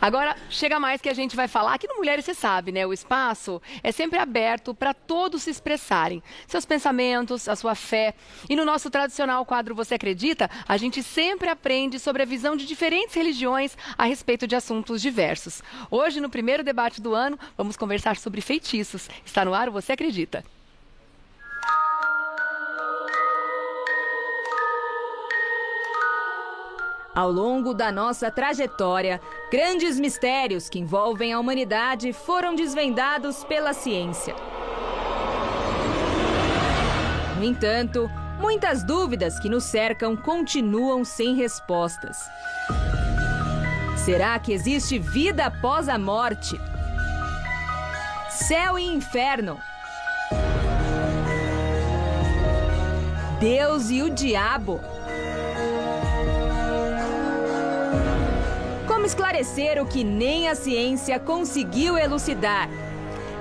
Agora, chega mais que a gente vai falar. Aqui no Mulheres, você sabe, né? O espaço é sempre aberto para todos se expressarem. Seus pensamentos, a sua fé. E no nosso tradicional quadro Você Acredita, a gente sempre aprende sobre a visão de diferentes religiões a respeito de assuntos diversos. Hoje, no primeiro debate do ano, vamos conversar sobre feitiços. Está no ar o Você Acredita. Ao longo da nossa trajetória, grandes mistérios que envolvem a humanidade foram desvendados pela ciência. No entanto, muitas dúvidas que nos cercam continuam sem respostas. Será que existe vida após a morte? Céu e inferno? Deus e o diabo? Como esclarecer o que nem a ciência conseguiu elucidar?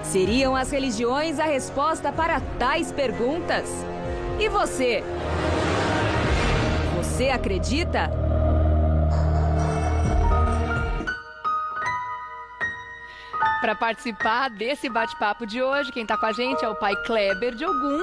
Seriam as religiões a resposta para tais perguntas? E você? Você acredita? Para participar desse bate-papo de hoje, quem está com a gente é o pai Kleber de Ogum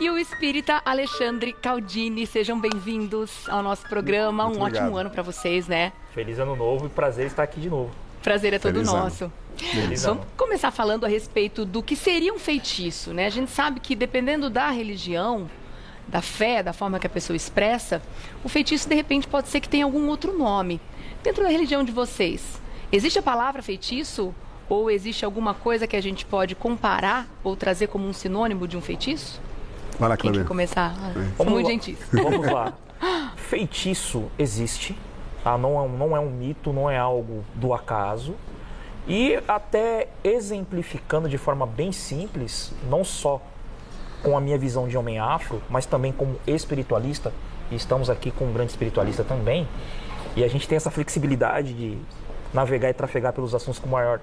e o espírita Alexandre Caldini. Sejam bem-vindos ao nosso programa. Muito ótimo obrigado. ano para vocês, né? Feliz ano novo e prazer estar aqui de novo. Prazer é todo Feliz ano. nosso. Feliz ano. Vamos começar falando a respeito do que seria um feitiço, né? A gente sabe que dependendo da religião, da fé, da forma que a pessoa expressa, o feitiço de repente pode ser que tenha algum outro nome. Dentro da religião de vocês, existe a palavra feitiço? Ou existe alguma coisa que a gente pode comparar ou trazer como um sinônimo de um feitiço? Vai lá, Quem Kleber. quer começar? São Vamos muito lá. gentis. Vamos lá. Feitiço existe, tá? Não é um mito, não é algo do acaso. E até exemplificando de forma bem simples, não só com a minha visão de homem afro, mas também como espiritualista, e estamos aqui com um grande espiritualista também, e a gente tem essa flexibilidade de navegar e trafegar pelos assuntos com maior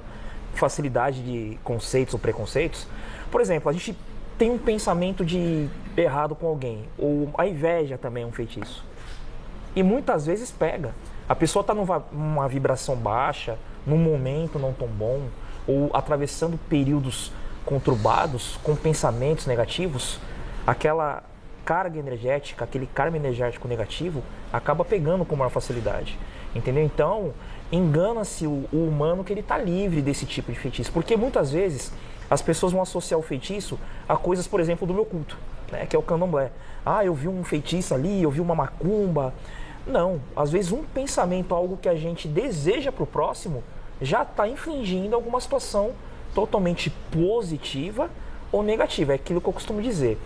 facilidade de conceitos ou preconceitos. Por exemplo, a gente tem um pensamento de errado com alguém, ou a inveja também é um feitiço. E muitas vezes pega. A pessoa está numa vibração baixa, num momento não tão bom, ou atravessando períodos conturbados, com pensamentos negativos, aquela carga energética, aquele karma energético negativo, acaba pegando com maior facilidade. Entendeu? Então, engana-se o humano que ele está livre desse tipo de feitiço. Porque muitas vezes as pessoas vão associar o feitiço a coisas, por exemplo, do meu culto, né, que é o candomblé. Ah, eu vi um feitiço ali, eu vi uma macumba. Não, às vezes um pensamento, algo que a gente deseja para o próximo, já está infligindo alguma situação totalmente positiva ou negativa. É aquilo que eu costumo dizer.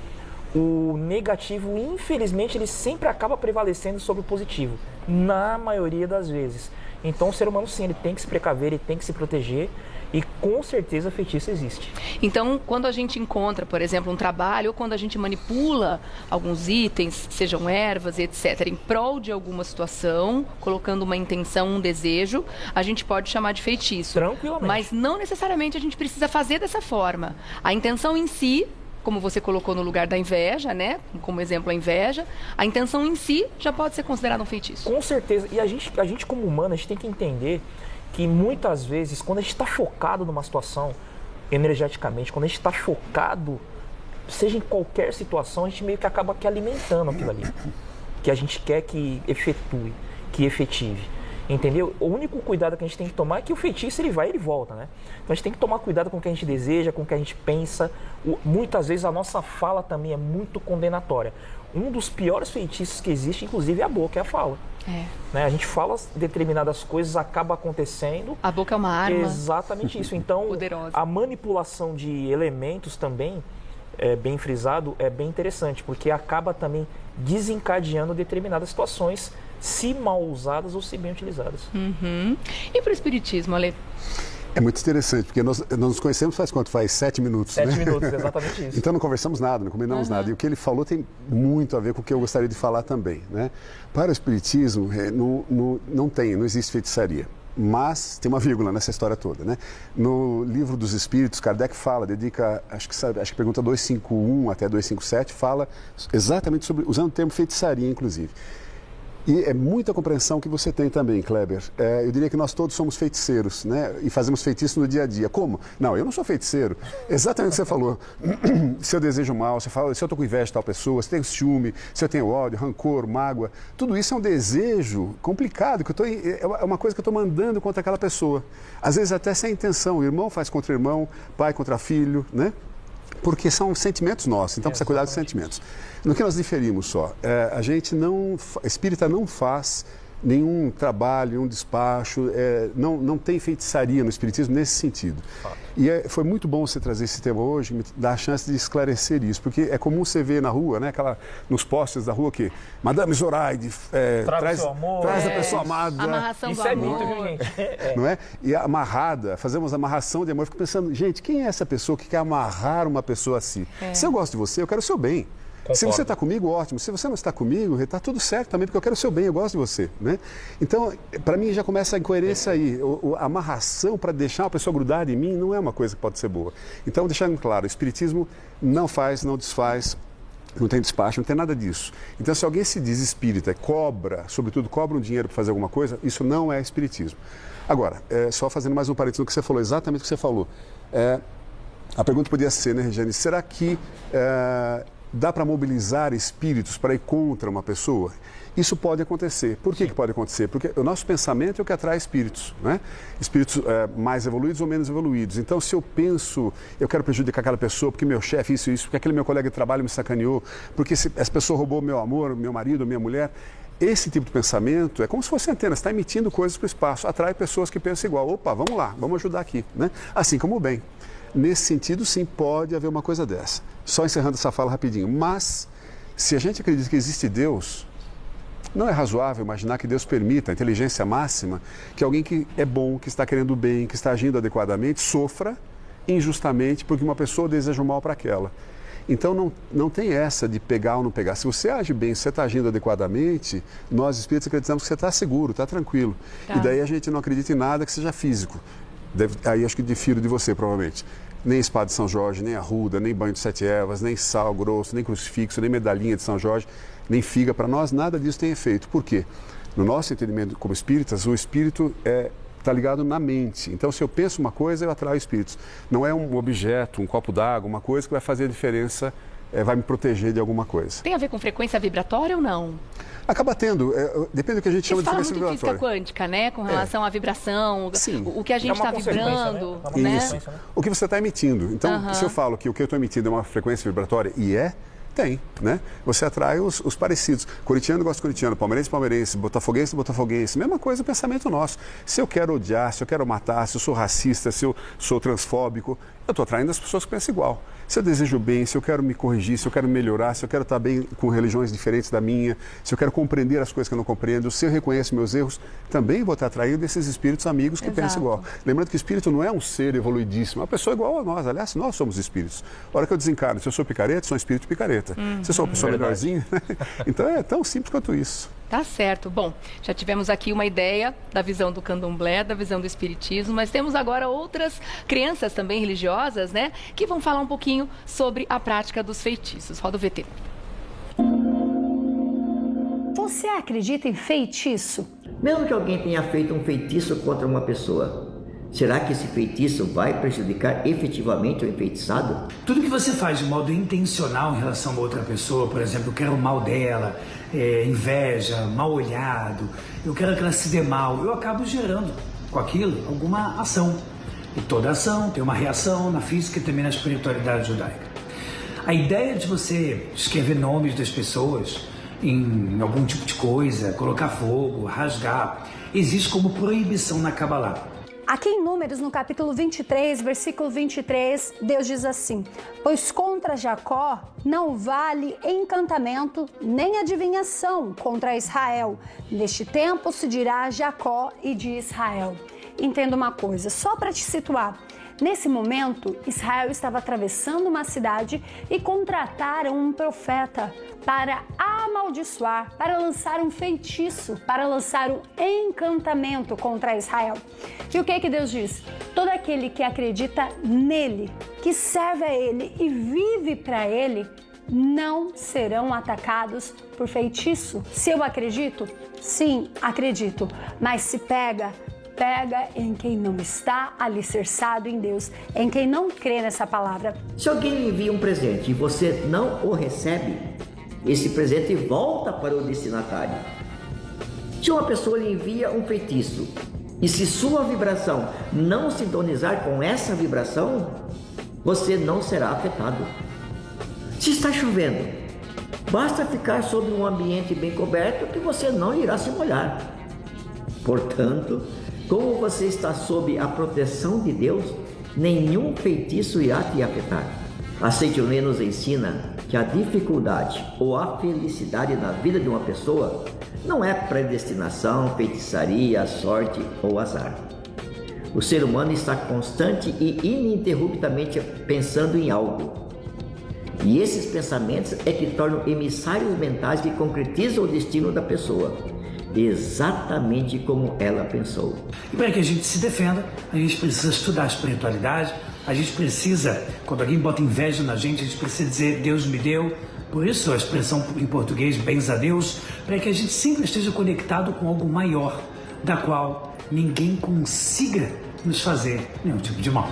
O negativo, infelizmente, ele sempre acaba prevalecendo sobre o positivo, na maioria das vezes. Então, o ser humano, sim, ele tem que se precaver, ele tem que se proteger e, com certeza, feitiço existe. Então, quando a gente encontra, por exemplo, um trabalho ou quando a gente manipula alguns itens, sejam ervas e etc., em prol de alguma situação, colocando uma intenção, um desejo, a gente pode chamar de feitiço. Tranquilamente. Mas não necessariamente a gente precisa fazer dessa forma. A intenção em si, como você colocou no lugar da inveja, né? Como exemplo a inveja, a intenção em si já pode ser considerada um feitiço. Com certeza. E a gente como humano, a gente tem que entender que muitas vezes, quando a gente está focado numa situação, energeticamente, quando a gente está focado, seja em qualquer situação, a gente meio que acaba que alimentando aquilo ali. Que a gente quer que efetue, que efetive. Entendeu? O único cuidado que a gente tem que tomar é que o feitiço ele vai e ele volta, né? Então a gente tem que tomar cuidado com o que a gente deseja, com o que a gente pensa. Muitas vezes a nossa fala também é muito condenatória. Um dos piores feitiços que existe, inclusive, é a boca, é a fala. Né? A gente fala determinadas coisas, acaba acontecendo. A boca é uma arma. Exatamente isso. Então, poderosa. A manipulação de elementos também, bem frisado, é bem interessante, porque acaba também desencadeando determinadas situações, se mal usadas ou se bem utilizadas. Uhum. E para o espiritismo, Ale? É muito interessante, porque nós nos conhecemos faz quanto? Faz 7 minutos, 7 né? minutos, exatamente isso. Então não conversamos nada, não combinamos nada. E o que ele falou tem muito a ver com o que eu gostaria de falar também, né? Para o espiritismo, não existe feitiçaria. Mas tem uma vírgula nessa história toda, né? No livro dos Espíritos, Kardec dedica, acho que pergunta 251 até 257, fala exatamente sobre, usando o termo feitiçaria, inclusive. E é muita compreensão que você tem também, Kleber. Eu diria que nós todos somos feiticeiros, né? E fazemos feitiço no dia a dia. Como? Não, eu não sou feiticeiro. Exatamente o que você falou. Se eu desejo mal, você fala, se eu estou com inveja de tal pessoa, se eu tenho ciúme, se eu tenho ódio, rancor, mágoa, tudo isso é um desejo complicado, que é uma coisa que eu estou mandando contra aquela pessoa. Às vezes até sem intenção. O irmão faz contra o irmão, pai contra filho, né? Porque são sentimentos nossos, então precisa cuidar dos sentimentos. No que nós diferimos só, espírita não faz nenhum trabalho, nenhum despacho, não tem feitiçaria no espiritismo nesse sentido. E foi muito bom você trazer esse tema hoje, me dá a chance de esclarecer isso, porque é comum você ver na rua, né, nos postes da rua que Madame Zoraide traz a pessoa amada. Amarração isso do é amor. mito, viu, gente? Não é? E amarrada, fazemos amarração de amor. Eu fico pensando, gente, quem é essa pessoa que quer amarrar uma pessoa assim? Se eu gosto de você, eu quero o seu bem. Concordo. Se você está comigo, ótimo. Se você não está comigo, está tudo certo também, porque eu quero o seu bem, eu gosto de você, né? Então, para mim já começa a incoerência aí. A amarração para deixar uma pessoa grudada em mim não é uma coisa que pode ser boa. Então, deixando claro, o espiritismo não faz, não desfaz, não tem despacho, não tem nada disso. Então, se alguém se diz espírita, sobretudo cobra um dinheiro para fazer alguma coisa, isso não é espiritismo. Agora, só fazendo mais um parênteses no que você falou, exatamente o que você falou. A pergunta podia ser, né, Regiane, será que dá para mobilizar espíritos para ir contra uma pessoa? Isso pode acontecer. Por que pode acontecer? Porque o nosso pensamento é o que atrai espíritos, né? Espíritos mais evoluídos ou menos evoluídos. Então, se eu penso, eu quero prejudicar aquela pessoa porque meu chefe isso, porque aquele meu colega de trabalho me sacaneou, porque essa pessoa roubou meu amor, meu marido, minha mulher, esse tipo de pensamento é como se fosse antena, está emitindo coisas para o espaço, atrai pessoas que pensam igual. Opa, vamos lá, vamos ajudar aqui, né? Assim como o bem. Nesse sentido, sim, pode haver uma coisa dessa. Só encerrando essa fala rapidinho. Mas, se a gente acredita que existe Deus, não é razoável imaginar que Deus permita, a inteligência máxima, que alguém que é bom, que está querendo o bem, que está agindo adequadamente, sofra injustamente porque uma pessoa deseja o mal para aquela. Então, não tem essa de pegar ou não pegar. Se você age bem, se você está agindo adequadamente, nós espíritos acreditamos que você está seguro, está tranquilo. Tá. E daí a gente não acredita em nada que seja físico. Aí acho que difiro de você, provavelmente. Nem espada de São Jorge, nem arruda, nem banho de 7 ervas, nem sal grosso, nem crucifixo, nem medalhinha de São Jorge, nem figa. Para nós, nada disso tem efeito. Por quê? No nosso entendimento como espíritas, o espírito está ligado na mente. Então, se eu penso uma coisa, eu atraio espíritos. Não é um objeto, um copo d'água, uma coisa que vai fazer a diferença, vai me proteger de alguma coisa. Tem a ver com frequência vibratória ou não? Acaba tendo, depende do que a gente chama de frequência muito de física vibratória. quântica, né? Com relação à vibração, Sim. o que a gente está vibrando, né? né? Isso. O que você está emitindo. Então, se eu falo que o que eu estou emitindo é uma frequência vibratória, tem, né? Você atrai os parecidos. Corintiano gosta de corintiano, palmeirense, botafoguense. Mesma coisa, o pensamento nosso. Se eu quero odiar, se eu quero matar, se eu sou racista, se eu sou transfóbico, eu estou atraindo as pessoas que pensam igual. Se eu desejo bem, se eu quero me corrigir, se eu quero melhorar, se eu quero estar bem com religiões diferentes da minha, se eu quero compreender as coisas que eu não compreendo, se eu reconheço meus erros, também vou estar atraindo esses espíritos amigos que pensam igual. Lembrando que o espírito não é um ser evoluidíssimo, é uma pessoa igual a nós. Aliás, nós somos espíritos. A hora que eu desencarno, se eu sou picareta, sou um espírito picareta. Se eu sou uma pessoa melhorzinha, então é tão simples quanto isso. Tá certo. Bom, já tivemos aqui uma ideia da visão do candomblé, da visão do espiritismo, mas temos agora outras crenças também religiosas, né? Que vão falar um pouquinho sobre a prática dos feitiços. Roda o VT. Você acredita em feitiço? Mesmo que alguém tenha feito um feitiço contra uma pessoa, será que esse feitiço vai prejudicar efetivamente o enfeitiçado? Tudo que você faz de modo intencional em relação a outra pessoa, por exemplo, eu quero o mal dela, inveja, mal olhado, eu quero que ela se dê mal, eu acabo gerando com aquilo alguma ação. E toda ação tem uma reação na física e também na espiritualidade judaica. A ideia de você escrever nomes das pessoas em algum tipo de coisa, colocar fogo, rasgar, existe como proibição na Kabbalah. Aqui em Números, no capítulo 23, versículo 23, Deus diz assim: pois contra Jacó não vale encantamento nem adivinhação contra Israel. Neste tempo se dirá Jacó e de Israel. Entenda uma coisa, só para te situar. Nesse momento, Israel estava atravessando uma cidade e contrataram um profeta para amaldiçoar, para lançar um feitiço, para lançar um encantamento contra Israel. E o que Deus diz? Todo aquele que acredita nele, que serve a ele e vive para ele, não serão atacados por feitiço. Se eu acredito? Sim, acredito. Mas se pega em quem não está alicerçado em Deus, em quem não crê nessa palavra. Se alguém lhe envia um presente e você não o recebe, esse presente volta para o destinatário. Se uma pessoa lhe envia um feitiço e se sua vibração não sintonizar com essa vibração, você não será afetado. Se está chovendo, basta ficar sob um ambiente bem coberto que você não irá se molhar. Portanto, como você está sob a proteção de Deus, nenhum feitiço irá te afetar. A Seitonê nos ensina que a dificuldade ou a felicidade na vida de uma pessoa não é predestinação, feitiçaria, sorte ou azar. O ser humano está constante e ininterruptamente pensando em algo. E esses pensamentos é que tornam emissários mentais que concretizam o destino da pessoa, exatamente como ela pensou. E para que a gente se defenda, a gente precisa estudar a espiritualidade, a gente precisa, quando alguém bota inveja na gente, a gente precisa dizer Deus me deu. Por isso a expressão em português, bens a Deus, para que a gente sempre esteja conectado com algo maior, da qual ninguém consiga nos fazer nenhum tipo de mal.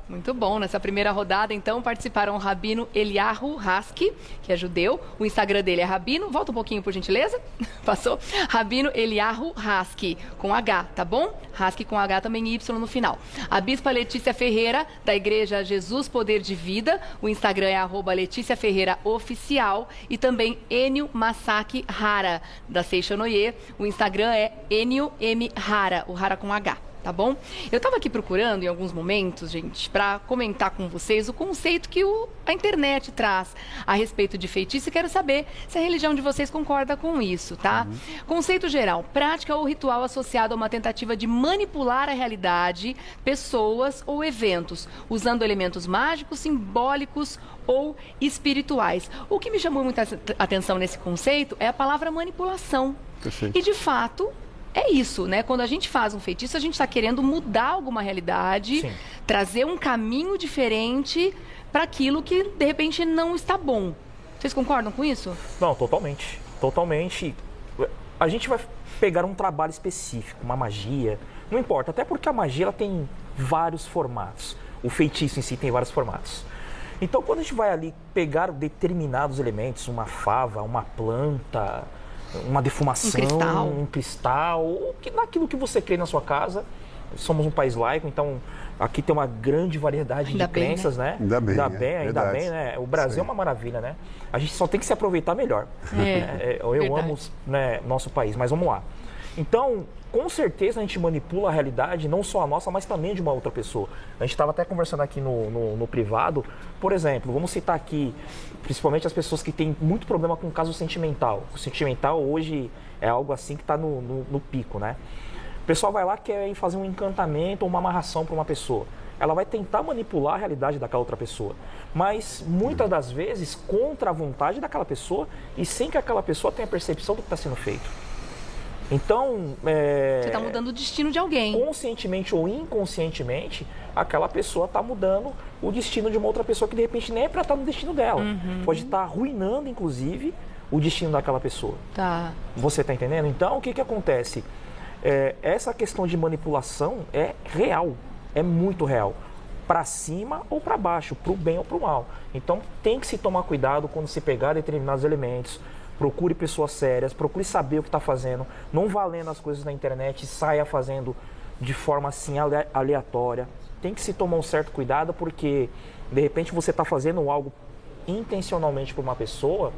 Muito bom. Nessa primeira rodada, então, participaram o Rabino Eliyahu Haski, que é judeu. O Instagram dele é Rabino. Volta um pouquinho, por gentileza. Passou? Rabino Eliyahu Haski, com H, tá bom? Haski com H também Y no final. A Bispa Letícia Ferreira, da Igreja Jesus Poder de Vida. O Instagram é @LeticiaFerreiraOficial. E também Enio Masaki Hara, da Seishonoye. O Instagram é Enio M. Hara, o Hara com H. Tá bom? Eu estava aqui procurando em alguns momentos, gente, para comentar com vocês o conceito que a internet traz a respeito de feitiço e quero saber se a religião de vocês concorda com isso, tá? Conceito geral, prática ou ritual associado a uma tentativa de manipular a realidade, pessoas ou eventos, usando elementos mágicos, simbólicos ou espirituais. O que me chamou muita atenção nesse conceito é a palavra manipulação. Perfeito. E, de fato, é isso, né? Quando a gente faz um feitiço, a gente está querendo mudar alguma realidade, Sim. trazer um caminho diferente para aquilo que, de repente, não está bom. Vocês concordam com isso? Não, totalmente. Totalmente. A gente vai pegar um trabalho específico, uma magia, não importa, até porque a magia ela tem vários formatos. O feitiço em si tem vários formatos. Então, quando a gente vai ali pegar determinados elementos, uma fava, uma planta, uma defumação, um cristal, naquilo que você crê na sua casa. Somos um país laico, então aqui tem uma grande variedade de crenças, né? Ainda bem, né? O Brasil é uma maravilha, né? A gente só tem que se aproveitar melhor. Eu amo, né, nosso país, mas vamos lá. Então, com certeza a gente manipula a realidade, não só a nossa, mas também de uma outra pessoa. A gente estava até conversando aqui no privado, por exemplo, vamos citar aqui, principalmente as pessoas que têm muito problema com o caso sentimental. O sentimental hoje é algo assim que está no pico, né? O pessoal vai lá e quer ir fazer um encantamento ou uma amarração para uma pessoa. Ela vai tentar manipular a realidade daquela outra pessoa, mas muitas das vezes contra a vontade daquela pessoa e sem que aquela pessoa tenha percepção do que está sendo feito. Então, você está mudando o destino de alguém. Conscientemente ou inconscientemente, aquela pessoa está mudando o destino de uma outra pessoa que de repente nem é para estar no destino dela. Pode estar arruinando, inclusive, o destino daquela pessoa. Tá. Você está entendendo? Então, o que acontece? Essa questão de manipulação é real, é muito real. Para cima ou para baixo, para o bem ou para o mal. Então, tem que se tomar cuidado quando se pegar determinados elementos. Procure pessoas sérias, procure saber o que está fazendo, não vá lendo as coisas na internet e saia fazendo de forma assim aleatória. Tem que se tomar um certo cuidado porque, de repente, você está fazendo algo intencionalmente para uma pessoa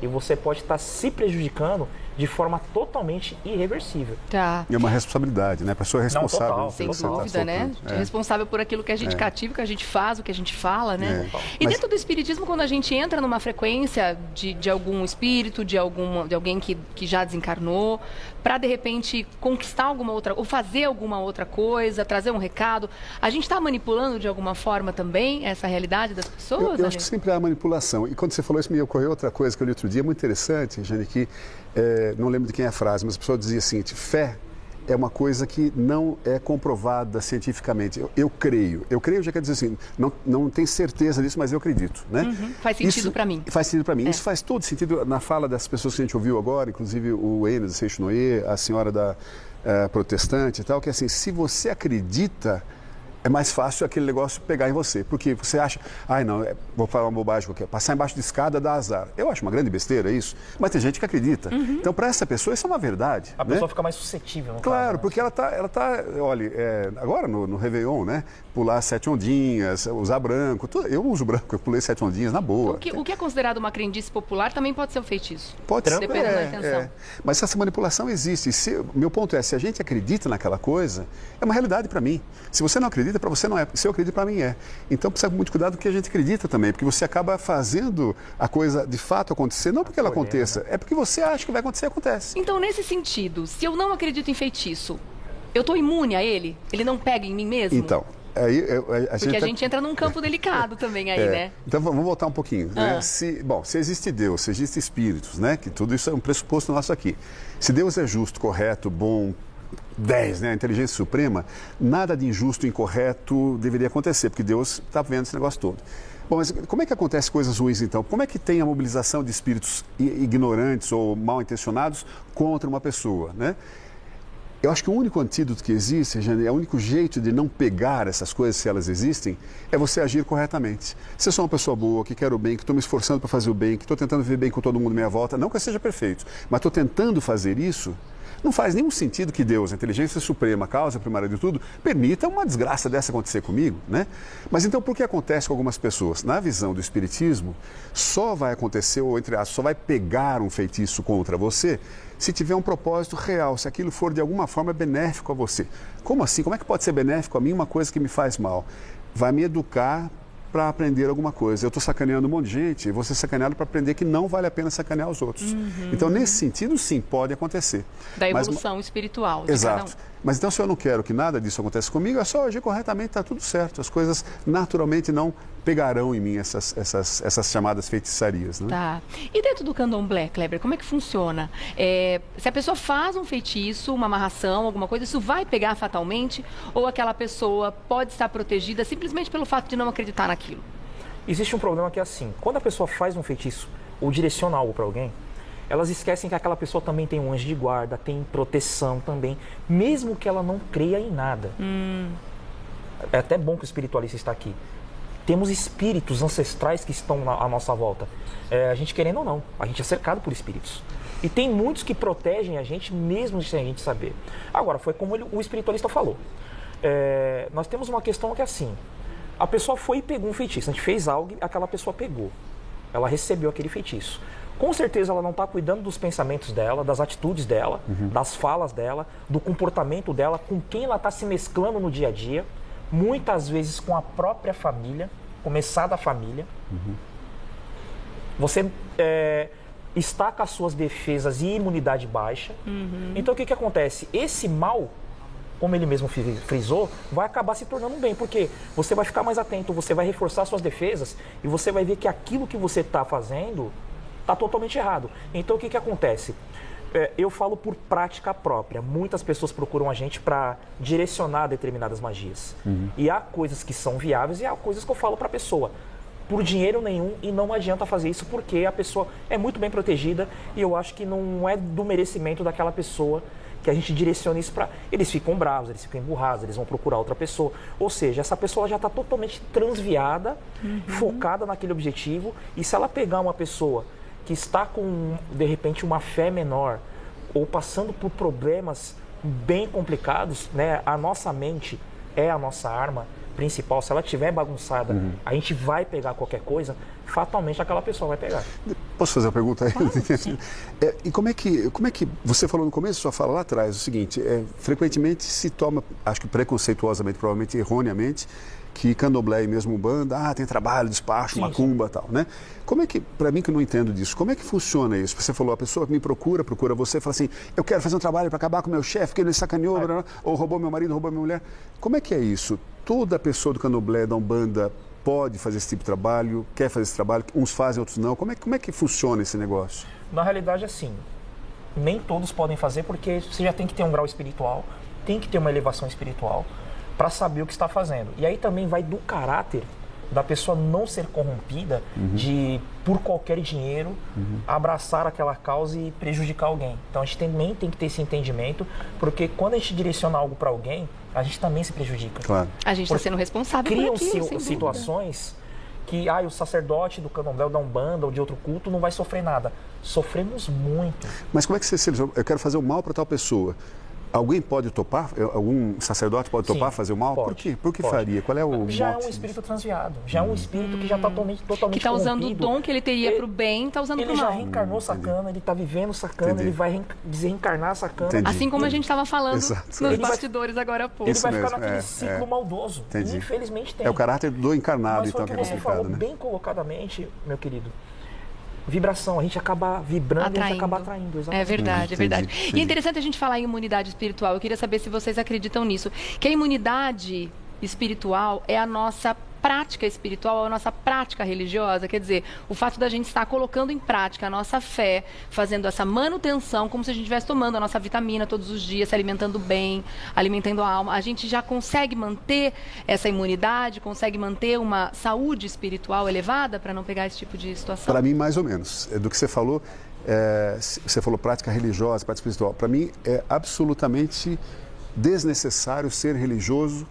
e você pode estar se prejudicando de forma totalmente irreversível. Tá. E é uma responsabilidade, né? A pessoa é responsável. Não, total, Sem pelo que você dúvida, tá né? soltando. Responsável por aquilo que a gente cativa, o que a gente faz, o que a gente fala, né? E Mas- dentro do espiritismo, quando a gente entra numa frequência de algum espírito, de alguém que já desencarnou, para de repente conquistar alguma outra, ou fazer alguma outra coisa, trazer um recado, a gente está manipulando de alguma forma também essa realidade das pessoas? Eu acho que sempre há manipulação. E quando você falou isso, me ocorreu outra coisa que eu li outro dia, muito interessante, Jane, que não lembro de quem é a frase, mas a pessoa dizia assim, fé é uma coisa que não é comprovada cientificamente. Eu creio já quer dizer assim, não tenho certeza disso, mas eu acredito, né? Faz sentido para mim. Faz sentido para mim. Isso faz todo sentido na fala das pessoas que a gente ouviu agora, inclusive o Enes Seixonoye, a senhora da protestante e tal, que assim, se você acredita, é mais fácil aquele negócio pegar em você. Porque você acha, não, vou falar uma bobagem qualquer, passar embaixo de escada dá azar. Eu acho uma grande besteira isso, mas tem gente que acredita. Então, para essa pessoa, isso é uma verdade. A pessoa fica mais suscetível, no Claro, caso, né? porque ela tá olha, agora no Réveillon, né? Pular 7 ondinhas, usar branco. Eu uso branco, eu pulei 7 ondinhas na boa. O que é considerado uma crendice popular também pode ser um feitiço. Pode ser. Dependendo da intenção. Mas essa manipulação existe. Meu ponto é, se a gente acredita naquela coisa, é uma realidade para mim. Se você não acredita, para você não é. Se eu acredito, para mim é. Então precisa ter muito cuidado com o que a gente acredita também, porque você acaba fazendo a coisa de fato acontecer, não porque ela aconteça, é porque você acha que vai acontecer e acontece. Então, nesse sentido, se eu não acredito em feitiço, eu estou imune a ele? Ele não pega em mim mesmo? Então, porque a gente entra num campo delicado também aí, né? Então vamos voltar um pouquinho. Né? Se existe Deus, se existem espíritos, né? Que tudo isso é um pressuposto nosso aqui. Se Deus é justo, correto, bom, 10, né? A inteligência suprema, nada de injusto, incorreto deveria acontecer, porque Deus está vendo esse negócio todo. Bom, mas como é que acontece coisas ruins então? Como é que tem a mobilização de espíritos ignorantes ou mal intencionados contra uma pessoa, né? Eu acho que o único antídoto que existe, Jane, o único jeito de não pegar essas coisas, se elas existem, é você agir corretamente. Se eu sou uma pessoa boa, que quero o bem, que estou me esforçando para fazer o bem, que estou tentando viver bem com todo mundo à minha volta, não que eu seja perfeito, mas estou tentando fazer isso, não faz nenhum sentido que Deus, a inteligência suprema, a causa primária de tudo, permita uma desgraça dessa acontecer comigo, né? Mas então por que acontece com algumas pessoas? Na visão do Espiritismo, só vai acontecer, ou entre aspas, só vai pegar um feitiço contra você se tiver um propósito real, se aquilo for de alguma forma benéfico a você. Como assim? Como é que pode ser benéfico a mim uma coisa que me faz mal? Vai me educar para aprender alguma coisa. Eu estou sacaneando um monte de gente e vou ser sacaneado para aprender que não vale a pena sacanear os outros. Então, nesse sentido, sim, pode acontecer. Da evolução espiritual de Exato. cada um. Mas então, se eu não quero que nada disso aconteça comigo, é só agir corretamente, está tudo certo. As coisas naturalmente não pegarão em mim essas chamadas feitiçarias. Né? Tá. E dentro do candomblé, Kleber, como é que funciona? Se a pessoa faz um feitiço, uma amarração, alguma coisa, isso vai pegar fatalmente? Ou aquela pessoa pode estar protegida simplesmente pelo fato de não acreditar naquilo? Existe um problema que é assim, quando a pessoa faz um feitiço ou direciona algo para alguém, elas esquecem que aquela pessoa também tem um anjo de guarda, tem proteção também, mesmo que ela não creia em nada. É até bom que o espiritualista está aqui. Temos espíritos ancestrais que estão à nossa volta. A gente querendo ou não, a gente é cercado por espíritos. E tem muitos que protegem a gente mesmo sem a gente saber. Agora, foi como o espiritualista falou. Nós temos uma questão que é assim, a pessoa foi e pegou um feitiço, a gente fez algo e aquela pessoa pegou. Ela recebeu aquele feitiço. Com certeza ela não está cuidando dos pensamentos dela, das atitudes dela, das falas dela, do comportamento dela, com quem ela está se mesclando no dia a dia, muitas vezes com a própria família, começar da família. Você está com as suas defesas e imunidade baixa. Então o que acontece? Esse mal, como ele mesmo frisou, vai acabar se tornando um bem, porque você vai ficar mais atento, você vai reforçar suas defesas e você vai ver que aquilo que você está fazendo está totalmente errado. Então o que acontece? Eu falo por prática própria. Muitas pessoas procuram a gente para direcionar determinadas magias. E há coisas que são viáveis e há coisas que eu falo para a pessoa. Por dinheiro nenhum, e não adianta fazer isso porque a pessoa é muito bem protegida e eu acho que não é do merecimento daquela pessoa que a gente direciona isso para... Eles ficam bravos, eles ficam emburrados, eles vão procurar outra pessoa. Ou seja, essa pessoa já está totalmente transviada, focada naquele objetivo, e se ela pegar uma pessoa que está com, de repente, uma fé menor ou passando por problemas bem complicados, né? A nossa mente é a nossa arma principal. Se ela estiver bagunçada, a gente vai pegar qualquer coisa, fatalmente aquela pessoa vai pegar. Posso fazer uma pergunta aí? E como é que você falou no começo da sua fala lá atrás, o seguinte, frequentemente se toma, acho que preconceituosamente, provavelmente erroneamente, que candomblé e mesmo umbanda, tem trabalho, despacho, macumba e tal, né? Como é que, para mim que não entendo disso, como é que funciona isso? Você falou, a pessoa me procura você, fala assim, eu quero fazer um trabalho para acabar com o meu chefe, que ele sacaneou, ou roubou meu marido, roubou minha mulher. Como é que é isso? Toda pessoa do candomblé, da umbanda, pode fazer esse tipo de trabalho, quer fazer esse trabalho, uns fazem, outros não. Como é que funciona esse negócio? Na realidade, assim, nem todos podem fazer, porque você já tem que ter um grau espiritual, tem que ter uma elevação espiritual para saber o que está fazendo. E aí também vai do caráter da pessoa não ser corrompida de, por qualquer dinheiro, abraçar aquela causa e prejudicar alguém. Então a gente também tem que ter esse entendimento, porque quando a gente direciona algo para alguém, a gente também se prejudica. Claro. A gente está sendo responsável por aquilo, sem Criam-se dúvida. situações que o sacerdote do candomblé, da Umbanda ou de outro culto não vai sofrer nada. Sofremos muito. Mas como é que você seleciona? Eu quero fazer o mal para tal pessoa. Alguém pode topar? Algum sacerdote pode topar fazer o mal? Pode, Por quê? Por que pode. faria? Qual é o Já mote é um espírito transviado. Já é um espírito que já está totalmente Que está usando o corrompido. dom que ele teria para o bem, está usando para o Ele já mal. reencarnou sacana, ele está vivendo sacana, Entendi. ele vai desencarnar sacana. Entendi. Assim como a gente estava falando Exato. nos Ele vai- bastidores agora há pouco. Ele vai Isso ficar mesmo, naquele ciclo maldoso. Entendi. Infelizmente tem. É o caráter do encarnado, Mas foi então, o que que é você complicado, falou né? bem colocadamente, meu querido. Vibração, a gente acaba vibrando e a gente acaba atraindo. Exatamente. É verdade, é verdade. Entendi, E entendi. é interessante a gente falar em imunidade espiritual. Eu queria saber se vocês acreditam nisso. Que a imunidade espiritual é a nossa prática espiritual, a nossa prática religiosa. Quer dizer, o fato da gente estar colocando em prática a nossa fé, fazendo essa manutenção, como se a gente estivesse tomando a nossa vitamina todos os dias, se alimentando bem, alimentando a alma. A gente já consegue manter essa imunidade, consegue manter uma saúde espiritual elevada para não pegar esse tipo de situação? Para mim, mais ou menos. Do que você falou prática religiosa, prática espiritual. Para mim, é absolutamente desnecessário ser religioso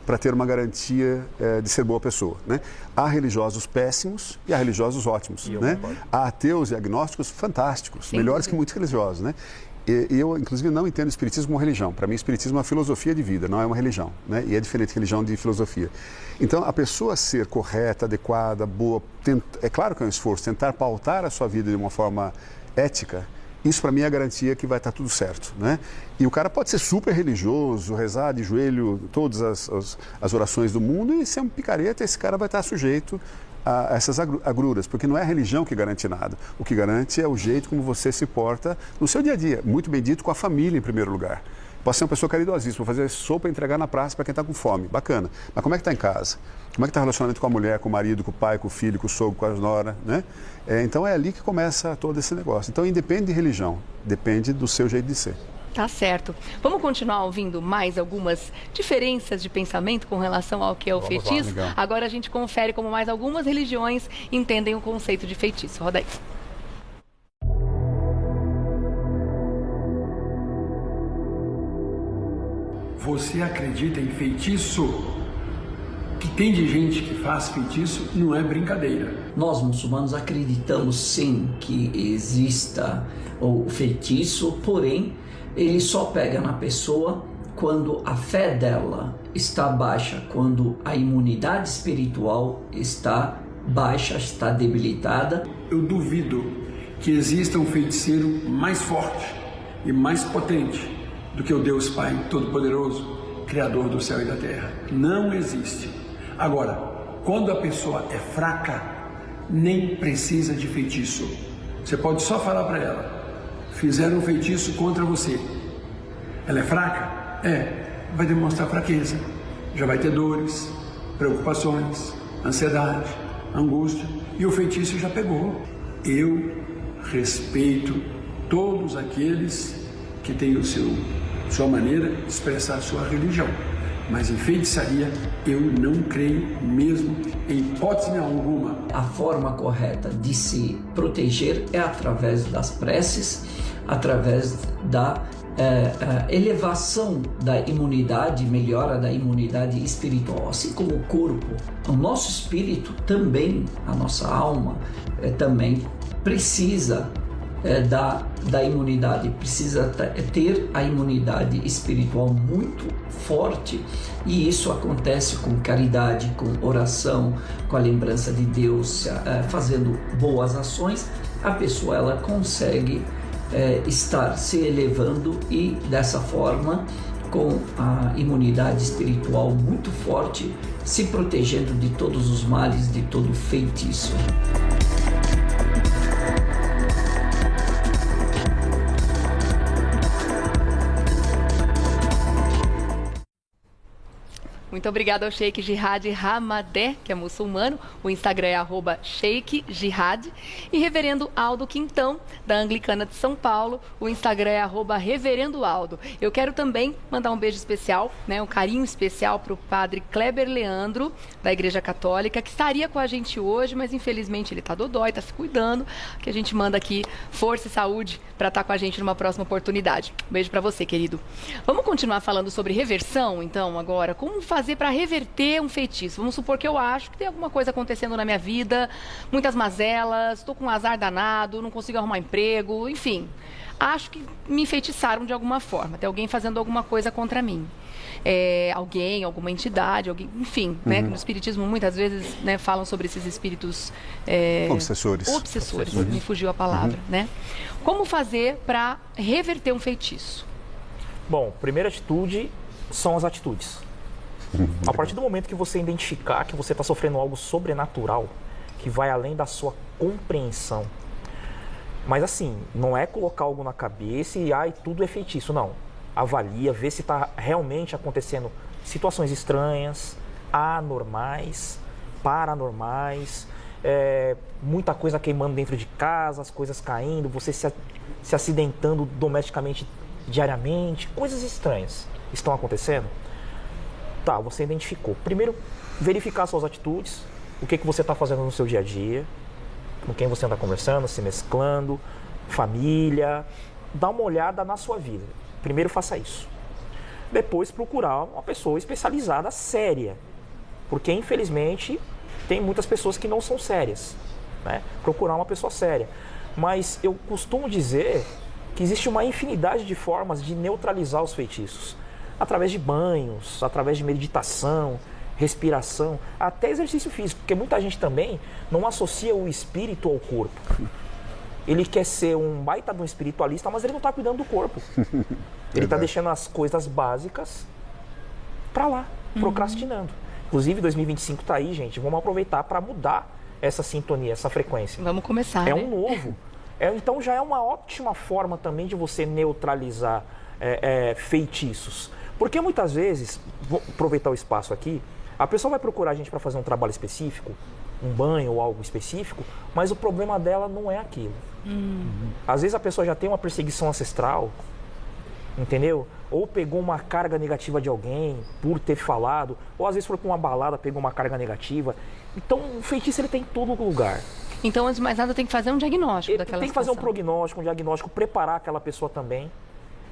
para ter uma garantia de ser boa pessoa, né? Há religiosos péssimos e há religiosos ótimos, né? Há ateus e agnósticos fantásticos, Sem melhores dúvida. que muitos religiosos, né? E eu, inclusive, não entendo o espiritismo como religião. Para mim, o espiritismo é uma filosofia de vida, não é uma religião, né? E é diferente de religião de filosofia. Então, a pessoa ser correta, adequada, boa, é claro que é um esforço, tentar pautar a sua vida de uma forma ética. Isso, para mim, é a garantia que vai estar tudo certo, né? E o cara pode ser super religioso, rezar de joelho todas as orações do mundo e ser um picareta, esse cara vai estar sujeito a essas agruras, porque não é a religião que garante nada. O que garante é o jeito como você se porta no seu dia a dia, muito bem dito, com a família em primeiro lugar. Posso ser uma pessoa caridosíssima, fazer sopa e entregar na praça para quem está com fome, bacana. Mas como é que está em casa? Como é que está o relacionamento com a mulher, com o marido, com o pai, com o filho, com o sogro, com a nora, né? Então é ali que começa todo esse negócio. Então independe de religião, depende do seu jeito de ser. Tá certo. Vamos continuar ouvindo mais algumas diferenças de pensamento com relação ao que é o Vamos lá, feitiço? legal. Agora a gente confere como mais algumas religiões entendem o conceito de feitiço. Roda aí. Você acredita em feitiço? O que tem de gente que faz feitiço não é brincadeira. Nós muçulmanos acreditamos sim que exista o feitiço, porém ele só pega na pessoa quando a fé dela está baixa, quando a imunidade espiritual está baixa, está debilitada. Eu duvido que exista um feiticeiro mais forte e mais potente do que o Deus Pai Todo-Poderoso, Criador do céu e da terra. Não existe. Agora, quando a pessoa é fraca, nem precisa de feitiço. Você pode só falar para ela: fizeram um feitiço contra você. Ela é fraca? Vai demonstrar fraqueza. Já vai ter dores, preocupações, ansiedade, angústia, e o feitiço já pegou. Eu respeito todos aqueles que têm sua maneira de expressar sua religião, mas em feitiçaria eu não creio mesmo, em hipótese alguma. A forma correta de se proteger é através das preces, através da elevação da imunidade, melhora da imunidade espiritual. Assim como o corpo, o nosso espírito também, a nossa alma também precisa da imunidade, precisa ter a imunidade espiritual muito forte, e isso acontece com caridade, com oração, com a lembrança de Deus, fazendo boas ações. A pessoa ela consegue estar se elevando e dessa forma, com a imunidade espiritual muito forte, se protegendo de todos os males, de todo feitiço. Muito obrigada ao Sheikh Jihad Hamadé, que é muçulmano. O Instagram é @Sheikh Jihad. E Reverendo Aldo Quintão, da Anglicana de São Paulo. O Instagram é @Reverendo Aldo. Eu quero também mandar um beijo especial, né, um carinho especial para o padre Kleber Leandro, da Igreja Católica, que estaria com a gente hoje, mas infelizmente ele está dodói, está se cuidando, que a gente manda aqui força e saúde para estar com a gente numa próxima oportunidade. Um beijo para você, querido. Vamos continuar falando sobre reversão, então, agora. Como fazer para reverter um feitiço? Vamos supor que eu acho que tem alguma coisa acontecendo na minha vida, muitas mazelas, estou com um azar danado, não consigo arrumar emprego, enfim. Acho que me enfeitiçaram de alguma forma, tem alguém fazendo alguma coisa contra mim. Alguém, alguma entidade, alguém, enfim, né? No Espiritismo muitas vezes, né, falam sobre esses espíritos obsessores. Me fugiu a palavra, né? Como fazer para reverter um feitiço? Bom, primeira atitude são as atitudes. A partir do momento que você identificar que você está sofrendo algo sobrenatural, que vai além da sua compreensão, mas assim, não é colocar algo na cabeça e tudo é feitiço, não. Avalia, vê se está realmente acontecendo situações estranhas, anormais, paranormais, muita coisa queimando dentro de casa, as coisas caindo, você se acidentando domesticamente diariamente, coisas estranhas estão acontecendo. Tá, você identificou. Primeiro, verificar suas atitudes, o que você está fazendo no seu dia a dia, com quem você anda conversando, se mesclando, família, dá uma olhada na sua vida. Primeiro faça isso. Depois procurar uma pessoa especializada, séria. Porque infelizmente tem muitas pessoas que não são sérias, né? Procurar uma pessoa séria. Mas eu costumo dizer que existe uma infinidade de formas de neutralizar os feitiços. Através de banhos, através de meditação, respiração, até exercício físico. Porque muita gente também não associa o espírito ao corpo. Ele quer ser um baita de um espiritualista, mas ele não está cuidando do corpo. Ele está deixando as coisas básicas para lá, procrastinando. Inclusive, 2025 está aí, gente. Vamos aproveitar para mudar essa sintonia, essa frequência. Vamos começar, É né? um novo. Então já é uma ótima forma também de você neutralizar feitiços. Porque muitas vezes, vou aproveitar o espaço aqui, a pessoa vai procurar a gente para fazer um trabalho específico, um banho ou algo específico, mas o problema dela não é aquilo. Às vezes a pessoa já tem uma perseguição ancestral, entendeu? Ou pegou uma carga negativa de alguém por ter falado, ou às vezes foi para uma balada, pegou uma carga negativa. Então o feitiço ele tem em todo lugar. Então, antes de mais nada, tem que fazer um diagnóstico daquela Tem que fazer um situação. prognóstico, um diagnóstico, preparar aquela pessoa também,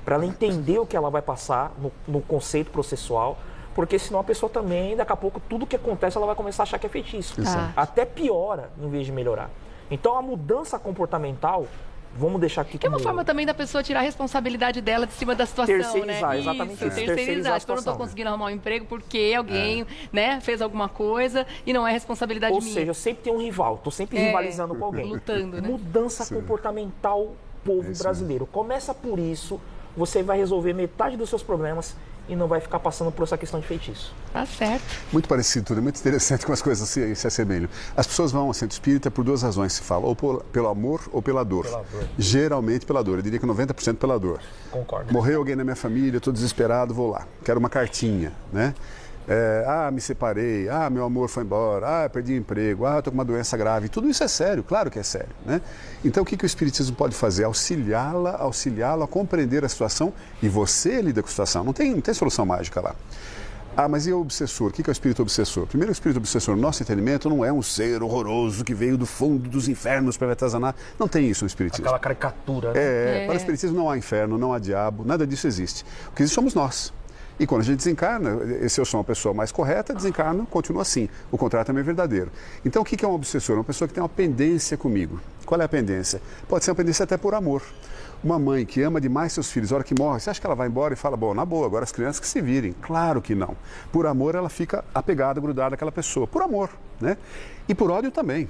para ela entender o que ela vai passar no conceito processual, porque senão a pessoa também, daqui a pouco, tudo que acontece, ela vai começar a achar que é feitiço. Tá. Até piora, em vez de melhorar. Então, a mudança comportamental, vamos deixar aqui Que é uma como- forma também da pessoa tirar a responsabilidade dela de cima da situação, Terceirizar, né? exatamente isso. Terceirizar. Terceirizar a Tipo, eu não estou situação. conseguindo arrumar um emprego porque alguém, né, fez alguma coisa e não é responsabilidade Ou minha. seja, eu sempre tenho um rival, estou sempre rivalizando com alguém. Lutando, né? Mudança comportamental, povo brasileiro. Começa por isso, você vai resolver metade dos seus problemas e não vai ficar passando por essa questão de feitiço. Tá certo. Muito parecido, tudo é muito interessante como as coisas se assemelham. As pessoas vão ao centro espírita por duas razões, se fala, ou pelo amor ou pela dor. Pela dor. Geralmente pela dor, eu diria que 90% pela dor. Concordo. Morreu alguém na minha família, eu estou desesperado, vou lá. Quero uma cartinha, né? Me separei, meu amor foi embora, perdi o emprego, estou com uma doença grave. Tudo isso é sério, claro que é sério, né? Então o que o Espiritismo pode fazer? Auxiliá-lo a compreender a situação e você lida com a situação. Não tem solução mágica lá. Mas e o obsessor? O que é o espírito obsessor? Primeiro, o espírito obsessor, no nosso entendimento, não é um ser horroroso que veio do fundo dos infernos para me atazanar. Não tem isso no Espiritismo. Aquela caricatura, né? Para o Espiritismo não há inferno, não há diabo, nada disso existe. O que existe somos nós. E quando a gente desencarna, se eu sou uma pessoa mais correta, desencarno, continua assim. O contrário também é verdadeiro. Então, o que é um obsessor? Uma pessoa que tem uma pendência comigo. Qual é a pendência? Pode ser uma pendência até por amor. Uma mãe que ama demais seus filhos, a hora que morre, você acha que ela vai embora e fala, bom, na boa, agora as crianças que se virem? Claro que não. Por amor, ela fica apegada, grudada àquela pessoa. Por amor, né? E por ódio também.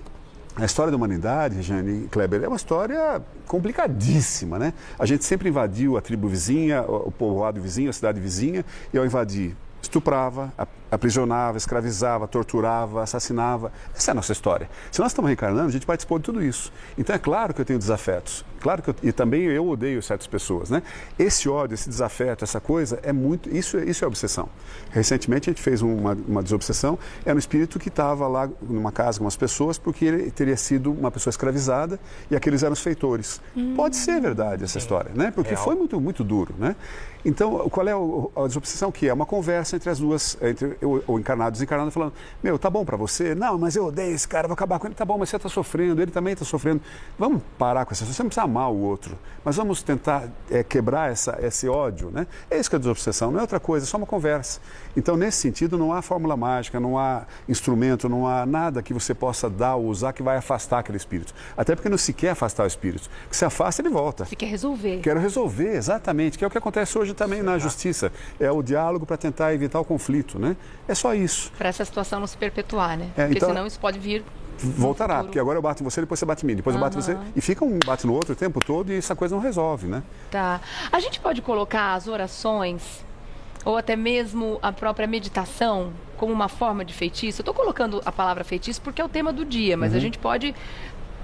A história da humanidade, Jane e Kleber, é uma história complicadíssima, né? A gente sempre invadiu a tribo vizinha, o povoado vizinho, a cidade vizinha, e ao invadir, estuprava, aprisionava, escravizava, torturava, assassinava. Essa é a nossa história. Se nós estamos reencarnando, a gente participou de tudo isso. Então é claro que eu tenho desafetos. Claro que e também eu odeio certas pessoas, né? Esse ódio, esse desafeto, essa coisa é muito... Isso é obsessão. Recentemente a gente fez uma desobsessão. Era um espírito que estava lá numa casa com umas pessoas porque ele teria sido uma pessoa escravizada e aqueles eram os feitores. Pode ser verdade essa história, né? Porque foi muito, muito duro, né? Então, qual é a desobsessão? Que é uma conversa entre as duas, entre o encarnado e o desencarnado, falando, meu, tá bom pra você? Não, mas eu odeio esse cara, vou acabar com ele. Tá bom, mas você tá sofrendo, ele também tá sofrendo. Vamos parar com essa situação, você não precisa amar o outro, mas vamos tentar quebrar esse ódio, né? É isso que é a desobsessão, não é outra coisa, é só uma conversa. Então, nesse sentido, não há fórmula mágica, não há instrumento, não há nada que você possa dar ou usar que vai afastar aquele espírito. Até porque não se quer afastar o espírito. Que se afasta, ele volta. Se quer resolver. Quero resolver, exatamente, que é o que acontece hoje também na justiça. É o diálogo para tentar evitar o conflito, né? É só isso. Para essa situação não se perpetuar, né? Porque então, senão isso pode vir... Voltará, porque agora eu bato em você, depois você bate em mim, depois eu bato em você, e fica um bate no outro o tempo todo e essa coisa não resolve, né? Tá. A gente pode colocar as orações, ou até mesmo a própria meditação, como uma forma de feitiço? Eu estou colocando a palavra feitiço porque é o tema do dia, mas a gente pode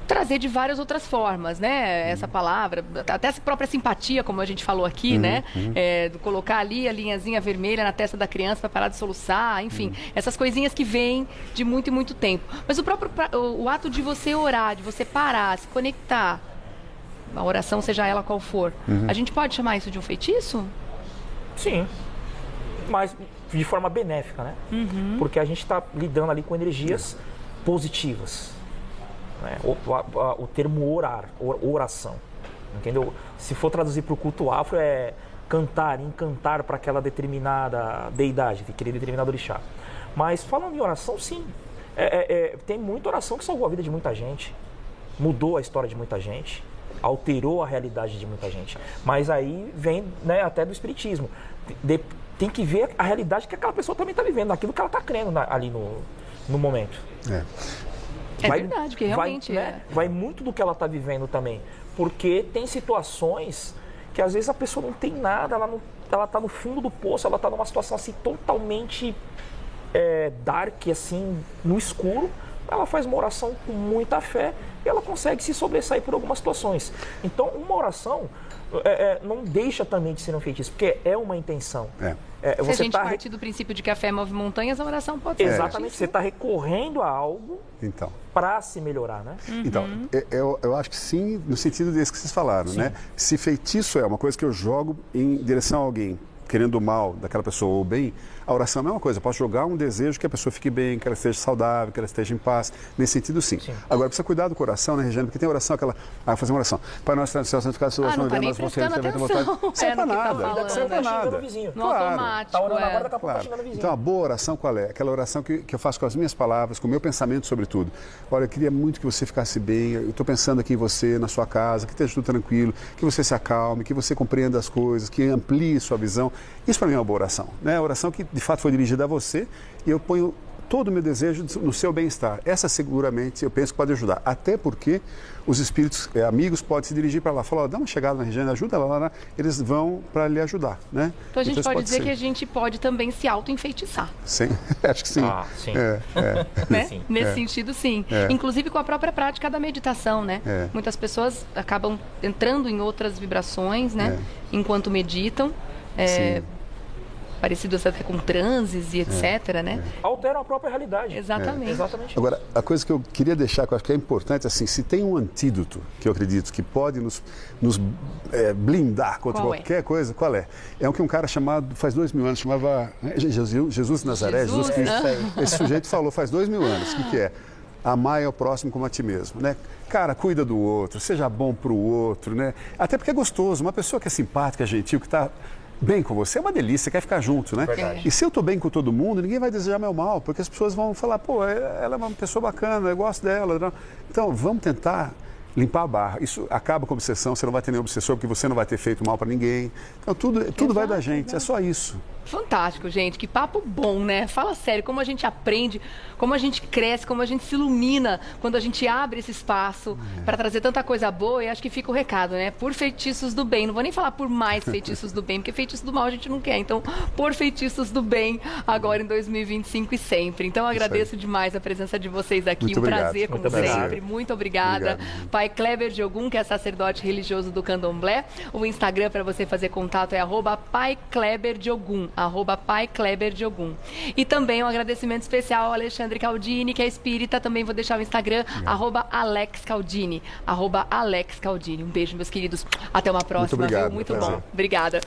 trazer de várias outras formas, né? Essa palavra, até essa própria simpatia, como a gente falou aqui, né? Colocar ali a linhazinha vermelha na testa da criança para parar de soluçar, enfim, essas coisinhas que vêm de muito e muito tempo. Mas o ato de você orar, de você parar, se conectar, a oração seja ela qual for, a gente pode chamar isso de um feitiço? Sim, mas de forma benéfica, né? Porque a gente está lidando ali com energias positivas. Né? O termo oração, entendeu? Se for traduzir para o culto afro, é cantar, encantar para aquela determinada deidade, aquele determinado orixá. Mas falando em oração, sim, tem muita oração que salvou a vida de muita gente, mudou a história de muita gente, alterou a realidade de muita gente. Mas aí vem, né, até do espiritismo. Tem que ver a realidade que aquela pessoa também está vivendo, aquilo que ela está crendo ali no momento. É verdade, porque realmente vai muito do que ela está vivendo também. Porque tem situações que às vezes a pessoa não tem nada, ela está no fundo do poço, ela está numa situação assim totalmente dark, assim, no escuro. Ela faz uma oração com muita fé e ela consegue se sobressair por algumas situações. Então, uma oração não deixa também de ser um feitiço, porque é uma intenção. Se a gente partir do princípio de que a fé move montanhas, a oração pode ser. Exatamente, você está recorrendo a algo para se melhorar, né? Então, eu acho que sim, no sentido desse que vocês falaram, né? Se feitiço é uma coisa que eu jogo em direção a alguém, querendo o mal daquela pessoa ou o bem, a oração é a mesma coisa. Eu posso jogar um desejo que a pessoa fique bem, que ela esteja saudável, que ela esteja em paz. Nesse sentido, sim. Agora, precisa cuidar do coração, né, Regiane? Porque tem oração, fazer uma oração. Pai nosso, no céu, santificado seja o vosso nome, não tá nem prestando atenção. Não serve para nada. Não serve para nada. No automático. Tá orando agora, daqui a pouco tá xingando o vizinho. Então, a boa oração qual é? Aquela oração que eu faço com as minhas palavras, com o meu pensamento sobre tudo. Olha, eu queria muito que você ficasse bem, eu estou pensando aqui em você, na sua casa, que esteja tudo tranquilo, que você se acalme, que você compreenda as coisas, que amplie sua visão. Isso para mim é uma boa oração, né? A oração que de fato foi dirigida a você e eu ponho todo o meu desejo no seu bem-estar. Essa seguramente eu penso que pode ajudar, até porque os espíritos amigos podem se dirigir para lá, falar, dá uma chegada na Regiane, ajuda ela lá, eles vão para lhe ajudar, né? Então a gente pode dizer que a gente pode também se auto-enfeitiçar. Sim, acho que sim. Sim. Né? Sim. Nesse sentido, sim. Inclusive com a própria prática da meditação, né? Muitas pessoas acabam entrando em outras vibrações, né? Enquanto meditam. Parecidos até com transes e etc, né? Alteram a própria realidade. Exatamente. Agora, a coisa que eu queria deixar, que eu acho que é importante, assim, se tem um antídoto, que eu acredito que pode nos blindar contra qualquer coisa, qual é? É um que um cara chamado, faz 2000 anos, chamava Jesus de Nazaré, Jesus Cristo. Esse sujeito falou faz 2000 anos. O que é? Amar é o próximo como a ti mesmo, né? Cara, cuida do outro, seja bom para o outro, né? Até porque é gostoso. Uma pessoa que é simpática, gentil, que está bem com você, é uma delícia, quer ficar junto, né? E se eu estou bem com todo mundo, ninguém vai desejar meu mal, porque as pessoas vão falar, pô, ela é uma pessoa bacana, eu gosto dela. Então, vamos tentar limpar a barra. Isso acaba com a obsessão, você não vai ter nenhum obsessor, porque você não vai ter feito mal para ninguém. Então, tudo vai da gente, é só isso. Fantástico, gente. Que papo bom, né? Fala sério, como a gente aprende, como a gente cresce, como a gente se ilumina quando a gente abre esse espaço para trazer tanta coisa boa. E acho que fica o recado, né? Por feitiços do bem. Não vou nem falar por mais feitiços do bem, porque feitiços do mal a gente não quer. Então, por feitiços do bem, agora em 2025 e sempre. Então, eu agradeço demais a presença de vocês aqui. Muito obrigado. Prazer, como Muito obrigado. sempre. Muito obrigada. Obrigado. Pai Kleber de Ogum, que é sacerdote religioso do Candomblé. O Instagram para você fazer contato é @PaiKleberDeogum. @PaiKleberDeogum. E também um agradecimento especial ao Alexandre Caldini, que é espírita. Também vou deixar o Instagram, @AlexCaldini. @AlexCaldini. Um beijo, meus queridos. Até uma próxima. Muito obrigado. Viu? Muito Prazer. bom. Obrigada.